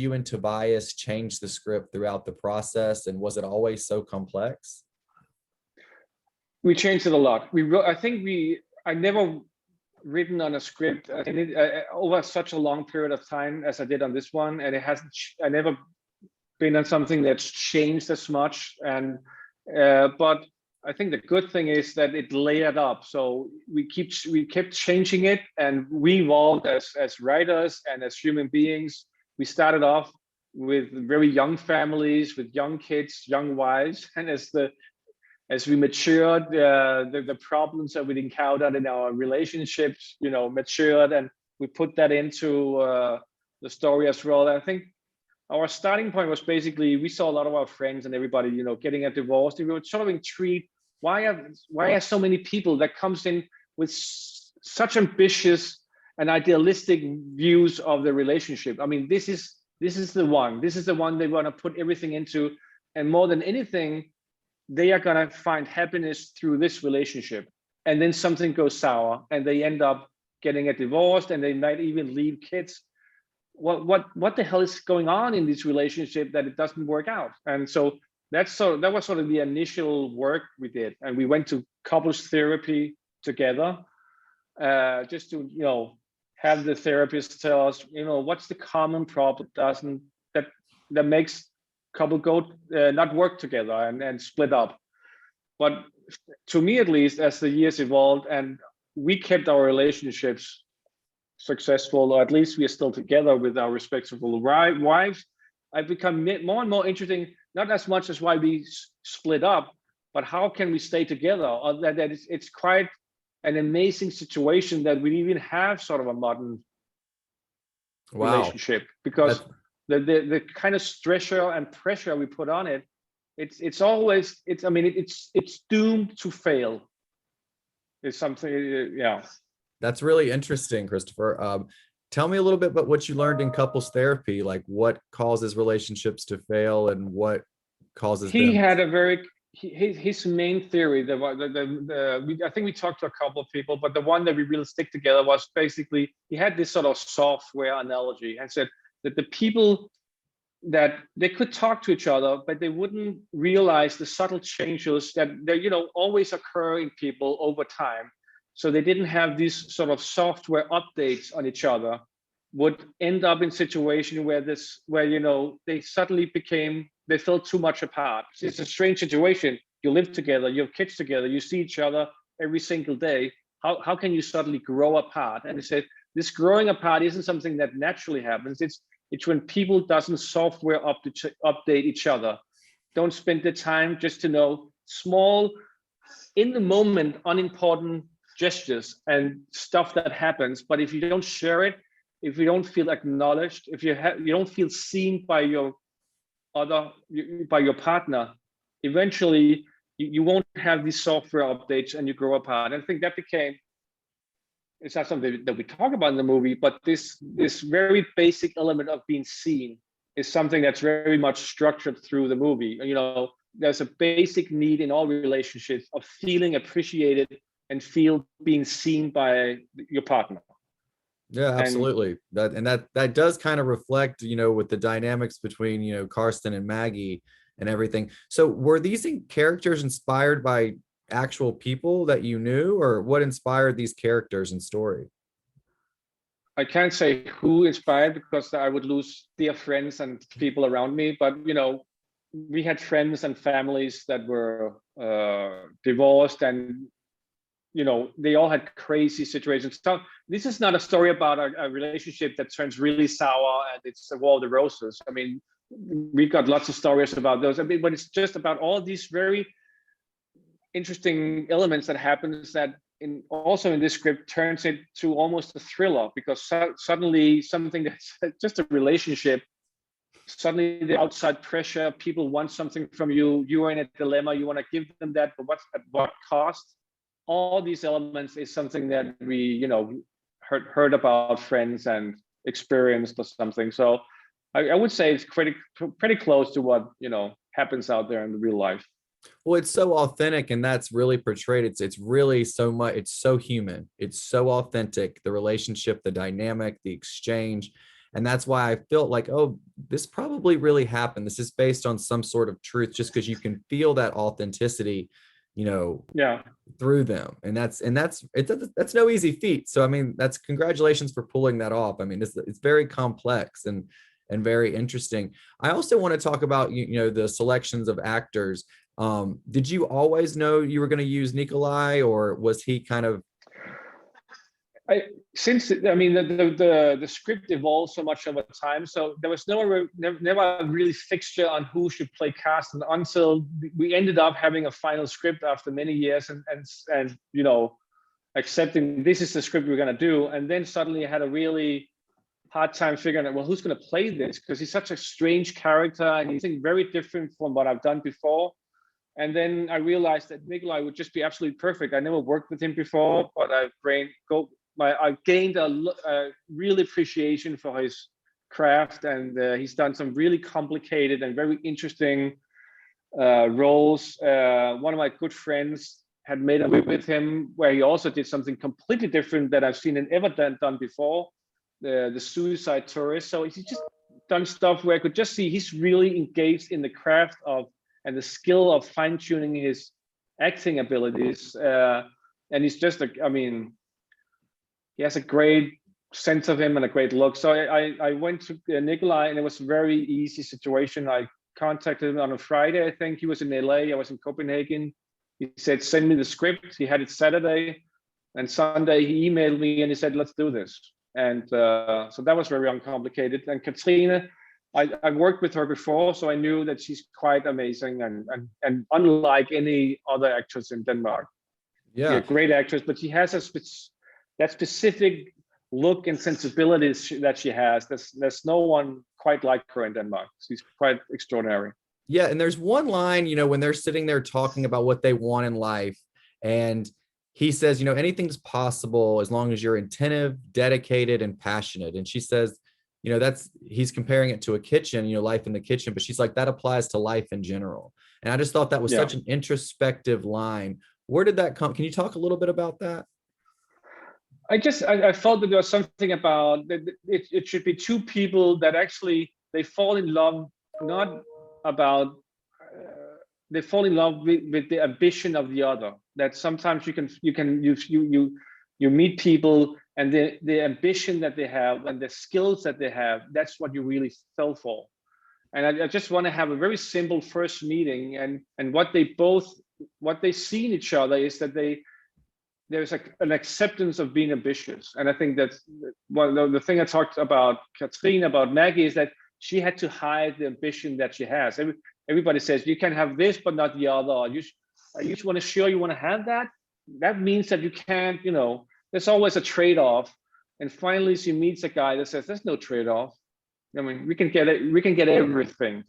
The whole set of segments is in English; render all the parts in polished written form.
you and Tobias change the script throughout the process, and was it always so complex? We changed it a lot. We wrote, I never written on a script over such a long period of time as I did on this one, and I never been on something that's changed as much. And but I think the good thing is that it layered up. So we kept changing it, and we evolved as writers and as human beings. We started off with very young families, with young kids, young wives, and as we matured, the problems that we'd encountered in our relationships, matured, and we put that into the story as well. And I think our starting point was basically, we saw a lot of our friends and everybody, getting a divorce. We were sort of intrigued, why are so many people that comes in with such ambitious and idealistic views of the relationship? I mean, this is the one. This is the one they want to put everything into, and more than anything, they are going to find happiness through this relationship. And then something goes sour and they end up getting a divorce, and they might even leave kids. What the hell is going on in this relationship that it doesn't work out? And so that was sort of the initial work we did. And we went to couples therapy together, just to, have the therapist tell us, what's the common problem that makes couple go not work together and split up. But to me, at least, as the years evolved and we kept our relationships successful, or at least we are still together with our respective wives, I've become more and more interesting, not as much as why we split up, but how can we stay together? Or that it's quite an amazing situation that we even have sort of a modern relationship, because the kind of stressor and pressure we put on it, it's doomed to fail. It's something, yeah. That's really interesting, Christoffer. Tell me a little bit about what you learned in couples therapy, like what causes relationships to fail and what causes he them. Had a very, his main theory, I think we talked to a couple of people, but the one that we really stick together was basically, he had this sort of software analogy and said that the people that they could talk to each other, but they wouldn't realize the subtle changes that always occur in people over time. So they didn't have these sort of software updates on each other, would end up in situation where they suddenly they felt too much apart. It's a strange situation. You live together, you have kids together, you see each other every single day. How can you suddenly grow apart? And they said, this growing apart isn't something that naturally happens. It's when people doesn't software update each other, don't spend the time just to know small, in the moment, unimportant gestures and stuff that happens. But if you don't share it, if you don't feel acknowledged, if you don't feel seen by your partner, eventually you won't have these software updates and you grow apart. And I think that became, it's not something that we talk about in the movie, but this very basic element of being seen is something that's very much structured through the movie. There's a basic need in all relationships of feeling appreciated and feel being seen by your partner. Yeah, absolutely. That does kind of reflect, with the dynamics between, Karsten and Maggie and everything. So were these characters inspired by actual people that you knew, or what inspired these characters and story? I can't say who inspired, because I would lose dear friends and people around me. But, we had friends and families that were divorced, and they all had crazy situations. So this is not a story about a relationship that turns really sour and it's a war of the roses. I mean, we've got lots of stories about those. But it's just about all these very interesting elements that happens that also in this script turns it to almost a thriller, because suddenly something that's just a relationship, suddenly the outside pressure, people want something from you, you are in a dilemma, you want to give them that, but at what cost? All these elements is something that we, heard about friends and experienced or something. So I would say it's pretty close to what, happens out there in the real life. Well, it's so authentic, and that's really portrayed. It's really so much. It's so human. It's so authentic. The relationship, the dynamic, the exchange. And that's why I felt like, oh, this probably really happened. This is based on some sort of truth, just because you can feel that authenticity, you know, Yeah. through them. And that's no easy feat. So I mean, that's congratulations for pulling that off. I mean, it's very complex and very interesting. I also want to talk about you know the selections of actors. Did you always know you were going to use Nikolai, or was he kind of? I mean the script evolved so much over time, so there was never a really fixture on who should play Carsten until we ended up having a final script after many years and you know accepting this is the script we're going to do, and then suddenly I had a really hard time figuring out, well, who's going to play this, because he's such a strange character and he's very different from what I've done before. And then I realized that Nikolai would just be absolutely perfect. I never worked with him before, but I gained a real appreciation for his craft, and he's done some really complicated and very interesting roles. One of my good friends had made a movie with him where he also did something completely different that I've seen and ever done before, the Suicide Tourist. So he's just done stuff where I could just see he's really engaged in the craft of and the skill of fine-tuning his acting abilities. And he's just I mean, he has a great sense of him and a great look. So I went to Nikolai, and it was a very easy situation. I contacted him on a Friday, I think. He was in LA, I was in Copenhagen. He said, send me the script. He had it Saturday, and Sunday he emailed me and he said, let's do this. And so that was very uncomplicated. And Katrine, I worked with her before, so I knew that she's quite amazing and unlike any other actress in Denmark. Yeah. She's a great actress, but she has that specific look and sensibilities that she has. There's no one quite like her in Denmark. She's quite extraordinary. Yeah, and there's one line, you know, when they're sitting there talking about what they want in life, and he says, you know, anything's possible as long as you're attentive, dedicated, and passionate. And she says, you know, he's comparing it to a kitchen, you know, life in the kitchen, but she's like, that applies to life in general. And I just thought that was such an introspective line. Where did that come? Can you talk a little bit about that? I felt that there was something about it should be two people that actually they fall in love, not about they fall in love with the ambition of the other. That sometimes you meet people and the ambition that they have and the skills that they have, that's what you really fell for. And I just want to have a very simple first meeting, and what they see in each other is that there's an acceptance of being ambitious. And I think that's the thing I talked about Katrine, about Maggie, is that she had to hide the ambition that she has. Everybody says you can have this but not the other. You want to show you want to have that. That means that you can't, you know, there's always a trade-off. And finally she meets a guy that says there's no trade-off. I mean, we can get everything.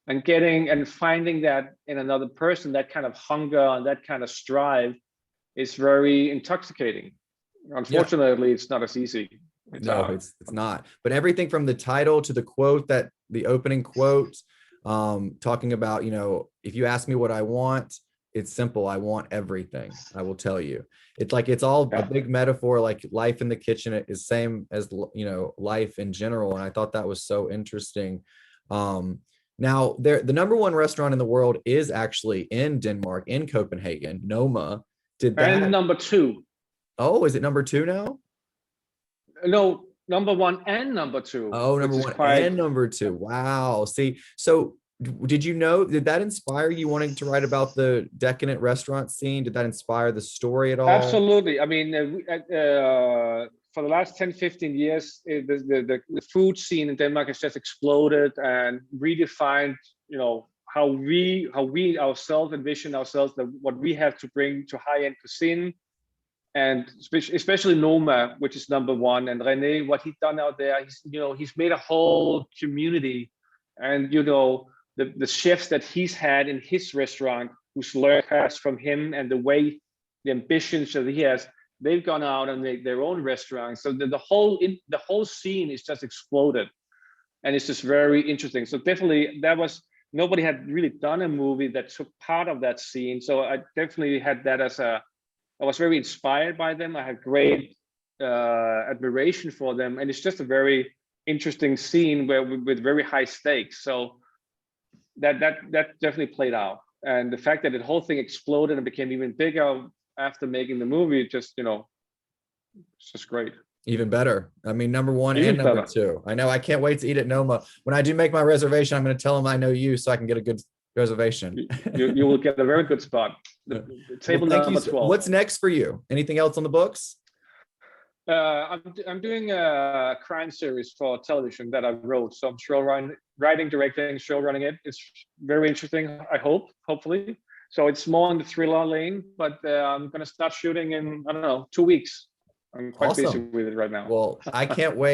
And finding that in another person, that kind of hunger and that kind of strive, is very intoxicating. Unfortunately, It's not as easy. It's not. But everything from the title to the quote, that the opening quote, talking about, you know, if you ask me what I want, it's simple. I want everything. I will tell you. It's like it's all a big metaphor. Like life in the kitchen is same as, you know, life in general. And I thought that was so interesting. Now, the number one restaurant in the world is actually in Denmark, in Copenhagen, Noma. And number two. Oh, is it number two now? No, number one and number two. Oh, number one and number two. Wow. See, so did that inspire you wanting to write about the decadent restaurant scene? Did that inspire the story at all? Absolutely. I mean, for the last 10, 15 years, the food scene in Denmark has just exploded and redefined, you know, how we ourselves envision ourselves, what we have to bring to high-end cuisine, and especially Noma, which is number one, and René, what he's done out there, he's made a whole community, and you know the chefs that he's had in his restaurant, who's learned fast from him, and the ambitions that he has, they've gone out and made their own restaurants. So the whole scene is just exploded, and it's just very interesting. So definitely nobody had really done a movie that took part of that scene. So I definitely had that I was very inspired by them. I had great admiration for them. And it's just a very interesting scene where with very high stakes. So that definitely played out. And the fact that the whole thing exploded and became even bigger after making the movie, just, it's just great. Even better. I mean, number one Even and number better. two. I know. I can't wait to eat at Noma. When I do make my reservation, I'm going to tell them I know you so I can get a good reservation. You will get a very good spot. The table Well, number 12. What's next for you? Anything else on the books? I'm doing a crime series for television that I wrote. So I'm show writing, directing, show running it. It's very interesting. Hopefully. So it's more in the thriller lane, but I'm gonna start shooting in, I don't know, 2 weeks. I'm quite busy with it right now. Well, I can't wait.